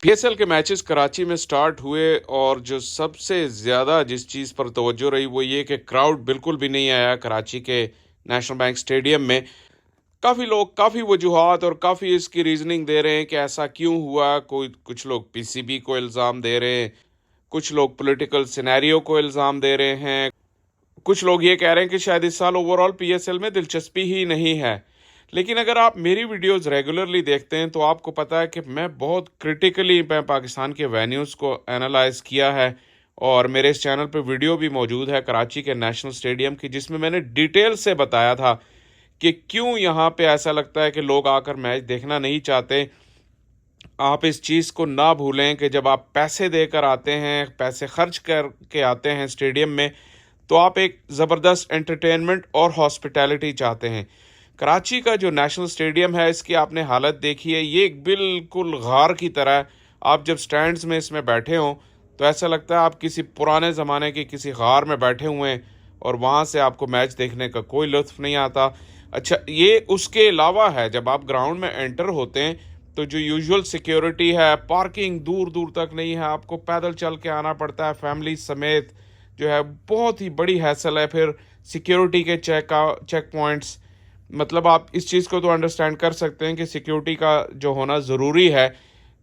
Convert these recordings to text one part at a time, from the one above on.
PSL के matches Karachi में start हुए और जो सबसे ज़्यादा जिस चीज़ पर तवज्जो रही वो ये कि क्राउड बिल्कुल भी नहीं आया कराची के नेशनल बैंक स्टेडियम में। काफ़ी लोग काफ़ी वजूहात और काफ़ी इसकी रीजनिंग दे रहे हैं कि ऐसा क्यों हुआ। कोई कुछ लोग पीसीबी को इल्ज़ाम दे रहे हैं, कुछ लोग पॉलिटिकल सिनेरियो को इल्ज़ाम दे रहे हैं, कुछ लोग ये कह रहे हैं कि शायद इस साल ओवरऑल पीएसएल में दिलचस्पी ही नहीं है। लेकिन अगर आप मेरी वीडियोस रेगुलरली देखते हैं तो आपको पता है कि मैं बहुत क्रिटिकली मैं पाकिस्तान के वेन्यूज़ को एनालाइज किया है। और मेरे इस चैनल पे वीडियो भी मौजूद है कराची के नेशनल स्टेडियम की, जिसमें मैंने डिटेल से बताया था कि क्यों यहाँ पे ऐसा लगता है कि लोग आकर मैच देखना नहीं चाहते। आप इस चीज़ को ना भूलें कि जब आप पैसे देकर आते हैं, पैसे खर्च करके आते हैं स्टेडियम में, तो आप एक ज़बरदस्त एंटरटेनमेंट और हॉस्पिटैलिटी चाहते हैं। कराची का जो नेशनल स्टेडियम है इसकी आपने हालत देखी है, ये एक बिल्कुल गार की तरह है। आप जब स्टैंड्स में इसमें बैठे हों तो ऐसा लगता है आप किसी पुराने ज़माने के किसी गार में बैठे हुए हैं और वहाँ से आपको मैच देखने का कोई लुत्फ़ नहीं आता। अच्छा, ये उसके अलावा है जब आप ग्राउंड में एंटर होते हैं तो जो यूजुअल सिक्योरिटी है, पार्किंग दूर दूर तक नहीं है, आपको पैदल चल के आना पड़ता है फैमिली समेत, जो है बहुत ही बड़ी हैसल है। फिर सिक्योरिटी के चेक पॉइंट्स, मतलब आप इस चीज़ को तो अंडरस्टैंड कर सकते हैं कि सिक्योरिटी का जो होना ज़रूरी है,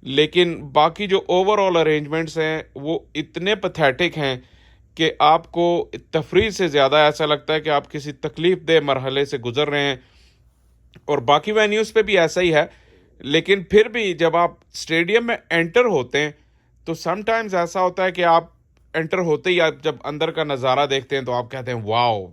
लेकिन बाकी जो ओवरऑल अरेंजमेंट्स हैं वो इतने पथेटिक हैं कि आपको तफरीह से ज़्यादा ऐसा लगता है कि आप किसी तकलीफ दह मरहले से गुजर रहे हैं। और बाकी वेन्यूज़ पे भी ऐसा ही है, लेकिन फिर भी जब आप स्टेडियम में एंटर होते हैं तो समटाइम्स ऐसा होता है कि आप एंटर होते ही आप जब अंदर का नज़ारा देखते हैं तो आप कहते हैं वाओ।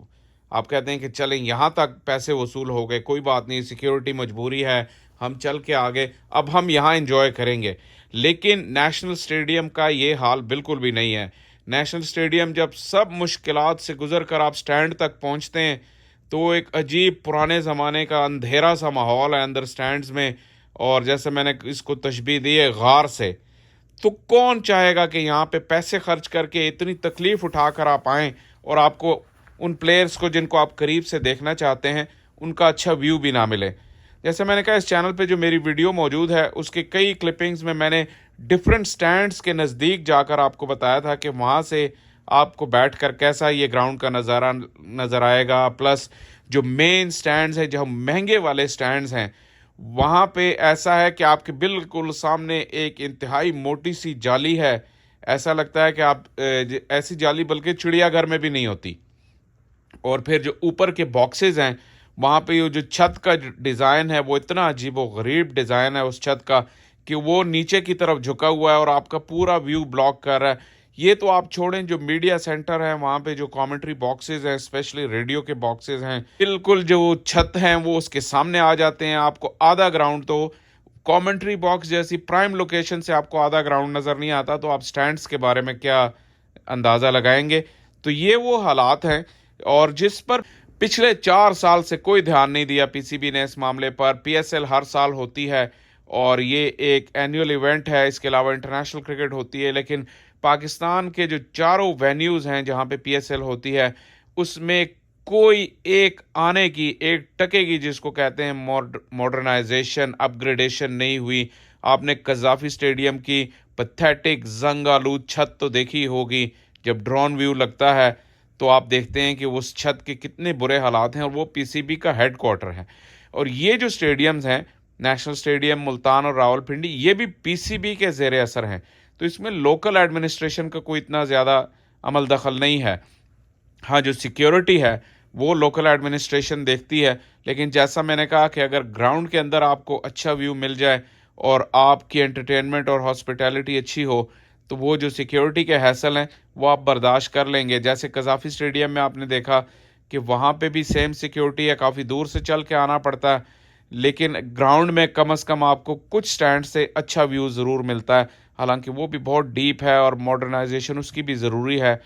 आप कहते हैं कि चलें, यहाँ तक पैसे वसूल हो गए, कोई बात नहीं, सिक्योरिटी मजबूरी है, हम चल के आगे, अब हम यहाँ एंजॉय करेंगे। लेकिन नेशनल स्टेडियम का ये हाल बिल्कुल भी नहीं है। नेशनल स्टेडियम जब सब मुश्किलात से गुजर कर आप स्टैंड तक पहुँचते हैं तो एक अजीब पुराने ज़माने का अंधेरा सा माहौल है अंदर स्टैंड्स में। और जैसे मैंने इसको तशबीह दी है गार से, तो कौन चाहेगा कि यहाँ पे पैसे खर्च करके इतनी तकलीफ़ उठाकर आप आएँ और आपको उन प्लेयर्स को जिनको आप करीब से देखना चाहते हैं उनका अच्छा व्यू भी ना मिले। जैसे मैंने कहा, इस चैनल पे जो मेरी वीडियो मौजूद है उसके कई क्लिपिंग्स में मैंने डिफरेंट स्टैंड्स के नज़दीक जाकर आपको बताया था कि वहाँ से आपको बैठकर कैसा ये ग्राउंड का नज़ारा नज़र आएगा। प्लस जो मेन स्टैंड्स हैं, जो महंगे वाले स्टैंड्स हैं, वहाँ पे ऐसा है कि आपके बिल्कुल सामने एक इंतहाई मोटी सी जाली है। ऐसा लगता है कि आप ऐसी जाली बल्कि चिड़ियाघर में भी नहीं होती। और फिर जो ऊपर के बॉक्सेस हैं वहाँ पे ये जो छत का डिज़ाइन है वो इतना अजीब व गरीब डिज़ाइन है उस छत का कि वो नीचे की तरफ झुका हुआ है और आपका पूरा व्यू ब्लॉक कर रहा है। ये तो आप छोड़ें, जो मीडिया सेंटर है वहाँ पे जो कमेंट्री बॉक्सेस हैं, स्पेशली रेडियो के बॉक्सेस हैं, बिल्कुल जो छत हैं वो उसके सामने आ जाते हैं। आपको आधा ग्राउंड तो कमेंट्री बॉक्स जैसी प्राइम लोकेशन से आपको आधा ग्राउंड नज़र नहीं आता, तो आप स्टैंड्स के बारे में क्या अंदाज़ा लगाएंगे। तो ये वो हालात हैं और जिस पर पिछले 4 साल से कोई ध्यान नहीं दिया पीसीबी ने इस मामले पर। पीएसएल हर साल होती है और ये एक एनुअल इवेंट है, इसके अलावा इंटरनेशनल क्रिकेट होती है, लेकिन पाकिस्तान के जो चारों वेन्यूज़ हैं जहाँ पे पीएसएल होती है उसमें कोई एक आने की, एक टके की, जिसको कहते हैं मॉडर्नाइजेशन, अपग्रेडेशन नहीं हुई। आपने कज़ाफ़ी स्टेडियम की पैथेटिक जंग आलूद छत तो देखी होगी। जब ड्रोन व्यू लगता है तो आप देखते हैं कि उस छत के कितने बुरे हालात हैं और वो पीसीबी का हेडक्वार्टर है। और ये जो स्टेडियम्स हैं, नेशनल स्टेडियम, मुल्तान और रावलपिंडी, ये भी पीसीबी के ज़ेर असर हैं। तो इसमें लोकल एडमिनिस्ट्रेशन का कोई इतना ज़्यादा अमल दखल नहीं है। हाँ, जो सिक्योरिटी है वो लोकल एडमिनिस्ट्रेशन देखती है, लेकिन जैसा मैंने कहा कि अगर ग्राउंड के अंदर आपको अच्छा व्यू मिल जाए और आपकी एंटरटेनमेंट और हॉस्पिटैलिटी अच्छी हो तो वो जो सिक्योरिटी के हैसल हैं वो आप बर्दाश्त कर लेंगे। जैसे कज़ाफ़ी स्टेडियम में आपने देखा कि वहाँ पे भी सेम सिक्योरिटी है, काफ़ी दूर से चल के आना पड़ता है, लेकिन ग्राउंड में कम से कम आपको कुछ स्टैंड से अच्छा व्यू ज़रूर मिलता है। हालांकि वो भी बहुत डीप है और मॉडर्नाइजेशन उसकी भी ज़रूरी है।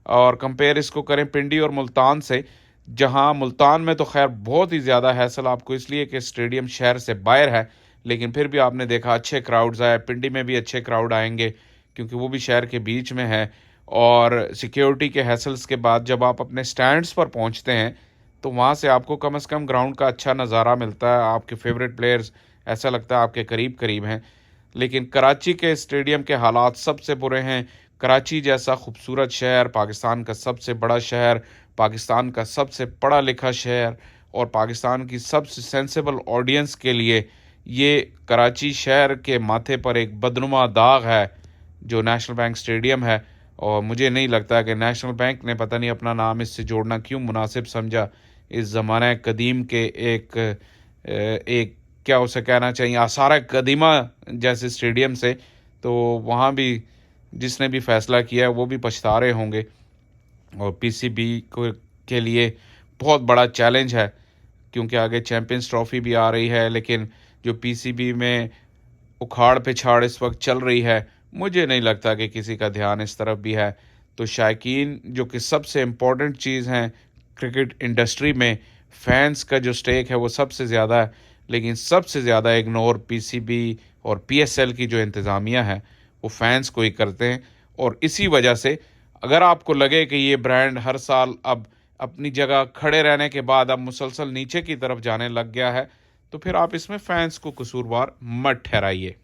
और कंपेयर इसको करें पिंडी और मुल्तान से, जहां मुल्तान में तो खैर बहुत ही ज़्यादा हैसल आपको इसलिए कि स्टेडियम शहर से बाहर है, लेकिन फिर भी आपने देखा अच्छे क्राउड्स आए। पिंडी में भी अच्छे क्राउड आएंगे क्योंकि वो भी शहर के बीच में है। और सिक्योरिटी के हैसल्स के बाद जब आप अपने स्टैंड्स पर पहुंचते हैं तो वहाँ से आपको कम से कम ग्राउंड का अच्छा नज़ारा मिलता है। आपके फेवरेट प्लेयर्स, ऐसा लगता है आपके करीब करीब हैं। लेकिन कराची के स्टेडियम के हालात सबसे बुरे हैं। कराची जैसा खूबसूरत शहर, पाकिस्तान का सबसे बड़ा शहर, पाकिस्तान का सबसे पढ़ा लिखा शहर और पाकिस्तान की सबसे सेंसिबल ऑडियंस के लिए ये कराची शहर के माथे पर एक बदनुमा दाग है, जो नेशनल बैंक स्टेडियम है। और मुझे नहीं लगता कि नेशनल बैंक ने पता नहीं अपना नाम इससे जोड़ना क्यों मुनासिब समझा। इस ज़माने कदीम के एक क्या उसे कहना चाहिए आसार कदीमा जैसे स्टेडियम से, तो वहाँ भी जिसने भी फ़ैसला किया है वो भी पछता रहे होंगे। और पीसीबी को के लिए बहुत बड़ा चैलेंज है, क्योंकि आगे चैंपियंस ट्रॉफ़ी भी आ रही है, लेकिन जो पीसीबी में उखाड़ पिछाड़ इस वक्त चल रही है, मुझे नहीं लगता कि किसी का ध्यान इस तरफ भी है। तो शायकीन, जो कि सबसे इम्पोर्टेंट चीज़ है क्रिकेट इंडस्ट्री में, फैंस का जो स्टेक है वो सबसे ज़्यादा है, लेकिन सबसे ज़्यादा इग्नोर पीसीबी और पीएसएल की जो इंतज़ामिया है वो फैंस को ही करते हैं। और इसी वजह से अगर आपको लगे कि ये ब्रांड हर साल अब अपनी जगह खड़े रहने के बाद अब मुसलसल नीचे की तरफ जाने लग गया है, तो फिर आप इसमें फैंस को कसूरवार मत ठहराइए।